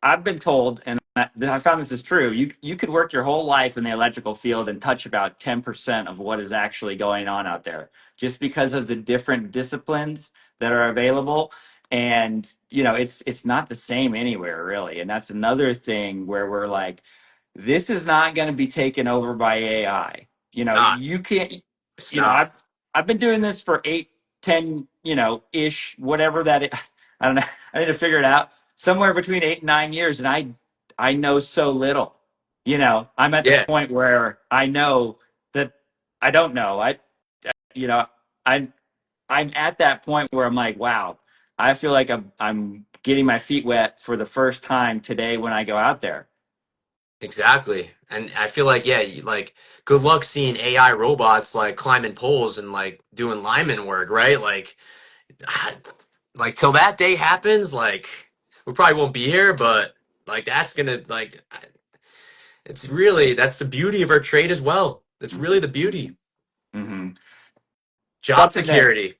[SPEAKER 2] I've been told and I found this is true. You could work your whole life in the electrical field and touch about 10% of what is actually going on out there just because of the different disciplines that are available. And it's not the same anywhere really. And that's another thing where we're like this is not going to be taken over by AI.
[SPEAKER 1] It's not.
[SPEAKER 2] You can't,
[SPEAKER 1] It's
[SPEAKER 2] you know,
[SPEAKER 1] not.
[SPEAKER 2] I've been doing this for 8, 10, ish, whatever that is. I don't know. I need to figure it out. Somewhere between 8 and 9 years. And I know so little, I'm at the
[SPEAKER 1] Yeah,
[SPEAKER 2] point where I know that I don't know. You know, I'm, I'm at that point where I'm like, wow, I feel like I'm getting my feet wet for the first time today when I go out there.
[SPEAKER 1] exactly. And I feel like yeah, like good luck seeing AI robots like climbing poles and like doing lineman work, right? Like, like till that day happens, like we probably won't be here, but like that's gonna like it's really that's the beauty of our trade as well. That's really the beauty.
[SPEAKER 2] Hmm.
[SPEAKER 1] Job
[SPEAKER 2] Something that
[SPEAKER 1] security.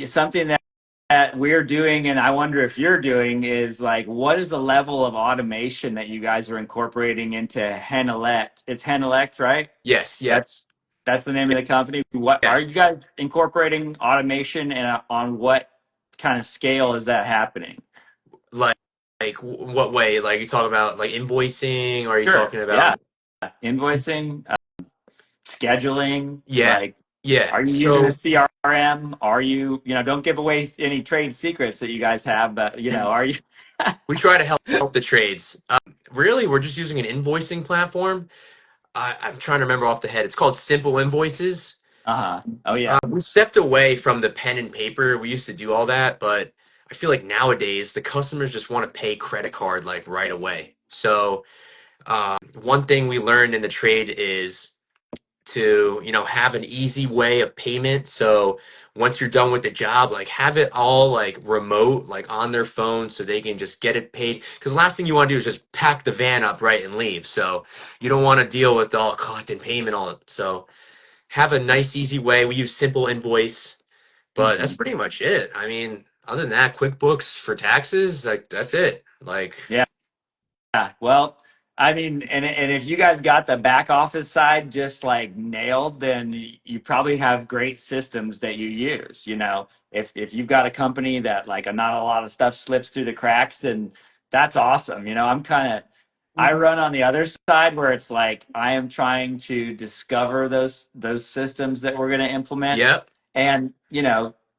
[SPEAKER 2] something that we're doing and I wonder if you're doing is like what is the level of automation that you guys are incorporating into Henelect? It's Henelect, right?
[SPEAKER 1] Yes, yes,
[SPEAKER 2] That's that's the name of the company. What are
[SPEAKER 1] yes.
[SPEAKER 2] you guys incorporating automation and on what kind of scale is that happening?
[SPEAKER 1] Like, what way? Like you talk about like invoicing, or are you
[SPEAKER 2] Sure.
[SPEAKER 1] talking
[SPEAKER 2] Yeah.
[SPEAKER 1] about?
[SPEAKER 2] Invoicing, scheduling,
[SPEAKER 1] Yes,
[SPEAKER 2] like
[SPEAKER 1] yeah.
[SPEAKER 2] are you using a
[SPEAKER 1] So
[SPEAKER 2] CRM? Are you, don't give away any trade secrets that you guys have, but are you
[SPEAKER 1] we try to help the trades. Really, we're just using an invoicing platform. I'm trying to remember off the head. It's called Simple Invoices.
[SPEAKER 2] Uh-huh. Oh yeah.
[SPEAKER 1] We stepped away from the pen and paper. We used to do all that, but I feel like nowadays the customers just want to pay credit card like right away. So one thing we learned in the trade is to have an easy way of payment. So once you're done with the job, like have it all like remote, like on their phone, so they can just get it paid. Because last thing you want to do is just pack the van up right and leave. So you don't want to deal with all collecting payment all. So have a nice easy way. We use Simple Invoice, but that's
[SPEAKER 2] Hmm.
[SPEAKER 1] pretty much it. I mean, other than that, QuickBooks for taxes, like that's it. Like,
[SPEAKER 2] Yeah. Yeah, well, I mean, and if you guys got the back office side just like nailed, then you probably have great systems that you use. If you've got a company that like not a lot of stuff slips through the cracks, then that's awesome. I run on the other side where it's like I am trying to discover those systems that we're going to implement,
[SPEAKER 1] yep.
[SPEAKER 2] and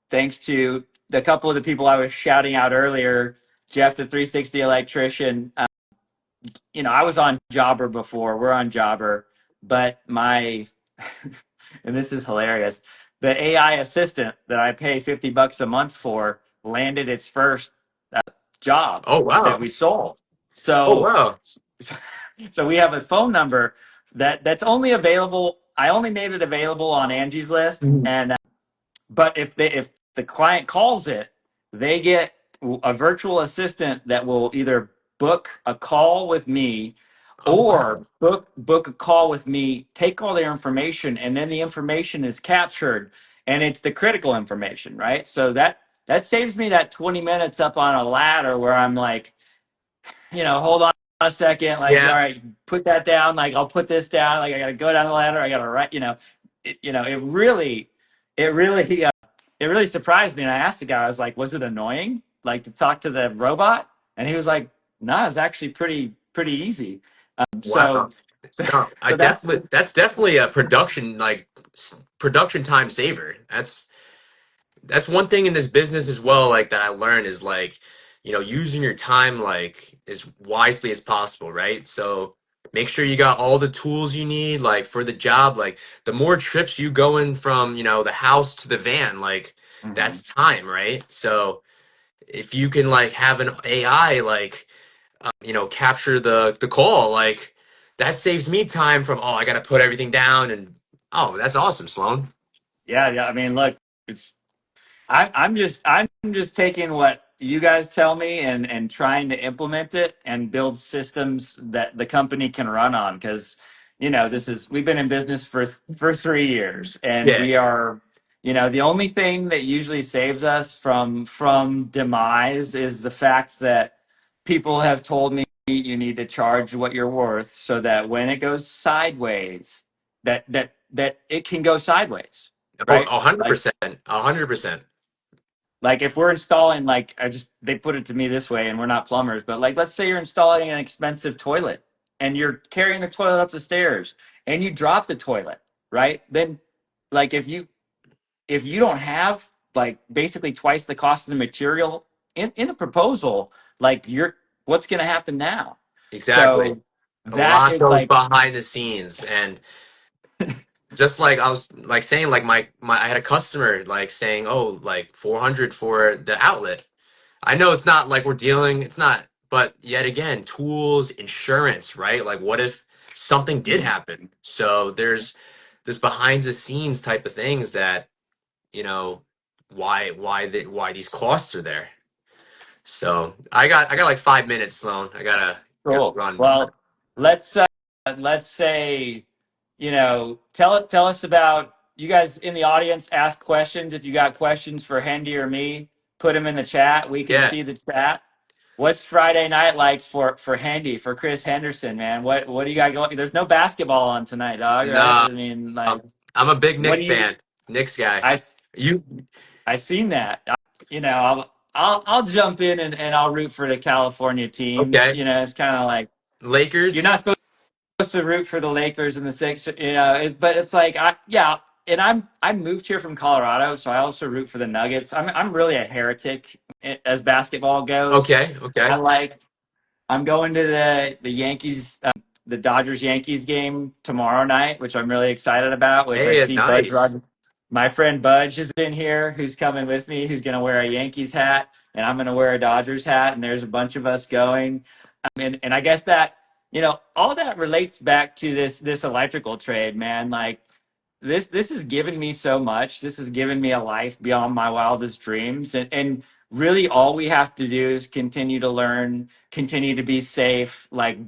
[SPEAKER 2] thanks to the couple of the people I was shouting out earlier, Jeff, the 360 electrician. I was on Jobber before. We're on Jobber, but and this is hilarious. The AI assistant that I pay $50 a month for landed its first job
[SPEAKER 1] Oh
[SPEAKER 2] that
[SPEAKER 1] wow.
[SPEAKER 2] we sold.
[SPEAKER 1] Oh
[SPEAKER 2] So,
[SPEAKER 1] wow.
[SPEAKER 2] so we have a phone number that's only available. I only made it available on Angie's List,
[SPEAKER 1] Mhm.
[SPEAKER 2] and but if the client calls it, they get a virtual assistant that will either book a call with me
[SPEAKER 1] Oh wow.
[SPEAKER 2] or book a call with me, take all their information, and then the information is captured and it's the critical information, right? So that saves me that 20 minutes up on a ladder where I'm like, hold on a second, like, all
[SPEAKER 1] Yeah.
[SPEAKER 2] right, put that down, like I'll put this down, like I gotta go down the ladder, I gotta write, it really it really surprised me. And I asked the guy, I was like, was it annoying, like to talk to the robot? And he was like, no, it's actually pretty easy. So,
[SPEAKER 1] Wow.
[SPEAKER 2] so,
[SPEAKER 1] No, I
[SPEAKER 2] so
[SPEAKER 1] definitely that's definitely a production like production time saver. That's that's one thing in this business as well, like that I learned is like, using your time like as wisely as possible, right? So make sure you got all the tools you need, like for the job. Like the more trips you go in from, the house to the van, like
[SPEAKER 2] Mhm.
[SPEAKER 1] that's time, right? So if you can like have an AI like capture the call, like that saves me time from, oh, I got to put everything down. And oh, that's awesome, Sloan.
[SPEAKER 2] Yeah, yeah. I mean, look, it's I'm just taking what you guys tell me and trying to implement it and build systems that the company can run on because this is we've been in business for 3 years and
[SPEAKER 1] Yeah.
[SPEAKER 2] we are the only thing that usually saves us from demise is the fact that people have told me you need to charge what you're worth so that when it goes sideways that it can go sideways,
[SPEAKER 1] Oh,
[SPEAKER 2] right?
[SPEAKER 1] 100%. 100%.
[SPEAKER 2] Like if we're installing, like I just they put it to me this way, and we're not plumbers, but like let's say you're installing an expensive toilet and you're carrying the toilet up the stairs and you drop the toilet, right? Then like if you don't have like basically twice the cost of the material in the proposal, like you're what's gonna happen now?
[SPEAKER 1] Exactly.
[SPEAKER 2] So
[SPEAKER 1] A
[SPEAKER 2] that
[SPEAKER 1] lot
[SPEAKER 2] is
[SPEAKER 1] goes
[SPEAKER 2] like
[SPEAKER 1] behind the scenes. And just like I was like saying, like my I had a customer like saying, oh, like 400 for the outlet. I know it's not like it's not, but yet again, tools, insurance, right? Like what if something did happen? So there's this behind the scenes type of things that, you know, why these costs are there. So I got like 5 minutes, Sloan. I gotta
[SPEAKER 2] cool.
[SPEAKER 1] run.
[SPEAKER 2] Well, let's let's say, tell us about you guys in the audience. Ask questions if you got questions for Hendy or me. Put them in the chat. We can
[SPEAKER 1] Yeah.
[SPEAKER 2] see the chat. What's Friday night like for Hendy, for Chris Henderson, man? What do you got going? There's no basketball on tonight, dog. Right?
[SPEAKER 1] No,
[SPEAKER 2] I mean,
[SPEAKER 1] I'm,
[SPEAKER 2] like,
[SPEAKER 1] I'm a big
[SPEAKER 2] what do
[SPEAKER 1] Knicks
[SPEAKER 2] you?
[SPEAKER 1] fan. Knicks guy.
[SPEAKER 2] I
[SPEAKER 1] You
[SPEAKER 2] I seen that. I'll jump in and I'll root for the California teams.
[SPEAKER 1] okay?
[SPEAKER 2] It's kind of like you're
[SPEAKER 1] Lakers.
[SPEAKER 2] not supposed to root for the Lakers and the Sixers, but it's like yeah, and I moved here from Colorado, so I also root for the Nuggets. I'm really a heretic as basketball goes.
[SPEAKER 1] Okay, okay.
[SPEAKER 2] I like I'm going to the Yankees, the Dodgers Yankees game tomorrow night, which I'm really excited about. Which I
[SPEAKER 1] Hey, it's
[SPEAKER 2] see Budge
[SPEAKER 1] nice.
[SPEAKER 2] Rogers, my friend Budge is in here, who's coming with me, who's going to wear a Yankees hat, and I'm going to wear a Dodgers hat, and there's a bunch of us going. And I guess that all that relates back to this electrical trade, man. Like this has given me so much. This has given me a life beyond my wildest dreams. And really all we have to do is continue to learn, continue to be safe. Like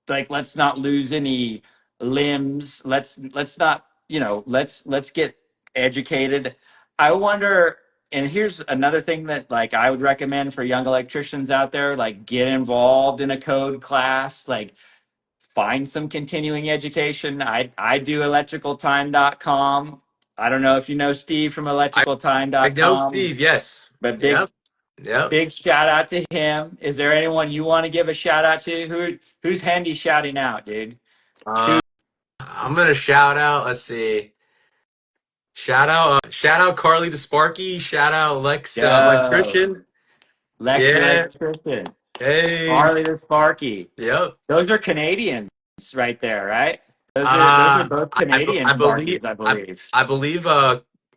[SPEAKER 2] let's not lose any limbs. Let's not, let's get educated. I wonder, and here's another thing that like I would recommend for young electricians out there, like get involved in a code class, like find some continuing education. I do electricaltime.com. I don't know if you know Steve from
[SPEAKER 1] I I know
[SPEAKER 2] electricaltime,
[SPEAKER 1] Steve. Yes.
[SPEAKER 2] but
[SPEAKER 1] Yep. Yep.
[SPEAKER 2] big shout out to him. Is there anyone you want to give a shout out to? Who's Handy shouting out, dude?
[SPEAKER 1] Uh, I'm gonna shout out. Let's see. Shout out Carly the Sparky. Shout out Lex
[SPEAKER 2] Yo,
[SPEAKER 1] Electrician.
[SPEAKER 2] Lex the
[SPEAKER 1] Yeah.
[SPEAKER 2] electrician,
[SPEAKER 1] Hey.
[SPEAKER 2] Harley the Sparky.
[SPEAKER 1] Yep.
[SPEAKER 2] Those are Canadians right there, right? Those are
[SPEAKER 1] Uh,
[SPEAKER 2] both
[SPEAKER 1] I
[SPEAKER 2] Canadian
[SPEAKER 1] believe
[SPEAKER 2] Sparkies, I believe.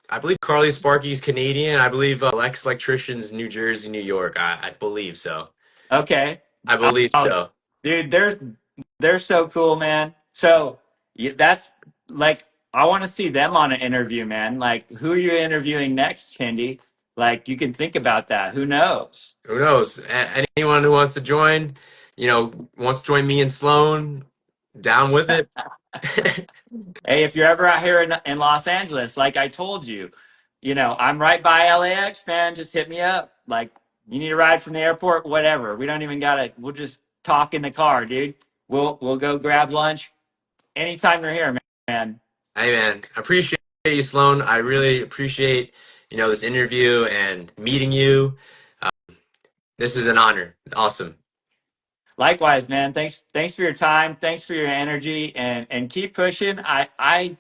[SPEAKER 1] I believe Carly Sparky's Canadian. I believe Lex Electrician's New Jersey, New York. I believe so.
[SPEAKER 2] Okay.
[SPEAKER 1] I believe
[SPEAKER 2] Oh,
[SPEAKER 1] so.
[SPEAKER 2] dude, they're so cool, man. So that's like I want to see them on an interview, man. Like, who are you interviewing next, Hendy? Like, you can think about that. Who knows?
[SPEAKER 1] Who knows? Anyone who wants to join, wants to join me and Sloan, down with it.
[SPEAKER 2] Hey, if you're ever out here in Los Angeles, like I told you, I'm right by LAX, man. Just hit me up. Like, you need a ride from the airport, whatever. We don't even gotta. We'll just talk in the car, dude. We'll go grab lunch anytime you're here, man.
[SPEAKER 1] Hey man, I appreciate you, Sloan. I really appreciate, this interview and meeting you. Uh, this is an honor. Awesome.
[SPEAKER 2] Likewise, man. Thanks for your time. Thanks for your energy, and keep pushing. I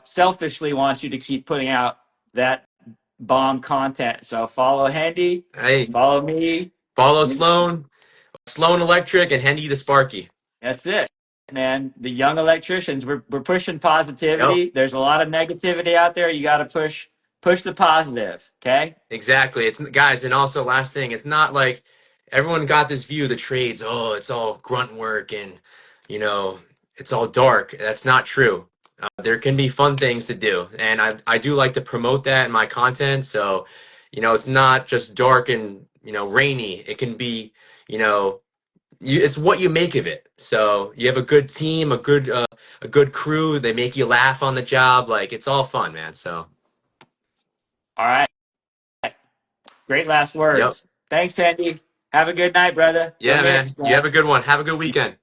[SPEAKER 2] selfishly want you to keep putting out that bomb content. So follow Hendy,
[SPEAKER 1] Hey,
[SPEAKER 2] follow me.
[SPEAKER 1] follow Sloan, Sloan Electric, and Hendy the Sparky.
[SPEAKER 2] That's it, man. The young electricians, we're pushing
[SPEAKER 1] Yep.
[SPEAKER 2] positivity. There's a lot of negativity out there. You got to push the positive. Okay.
[SPEAKER 1] Exactly. It's guys, and also last thing, it's not like everyone got this view of the trades. Oh, it's all grunt work and you know it's all dark. That's not true. There can be fun things to do, and I do like to promote that in my content. So, it's not just dark and rainy. It can be you know it's what you make of it. So you have a good team, a good crew. They make you laugh on the job. Like it's all fun, man. So
[SPEAKER 2] All right. Great last
[SPEAKER 1] yep.
[SPEAKER 2] words. Thanks, Hendy. Have a good night, brother. Go
[SPEAKER 1] Yeah, man.
[SPEAKER 2] Knicks,
[SPEAKER 1] You have
[SPEAKER 2] man.
[SPEAKER 1] a good one. Have a good weekend.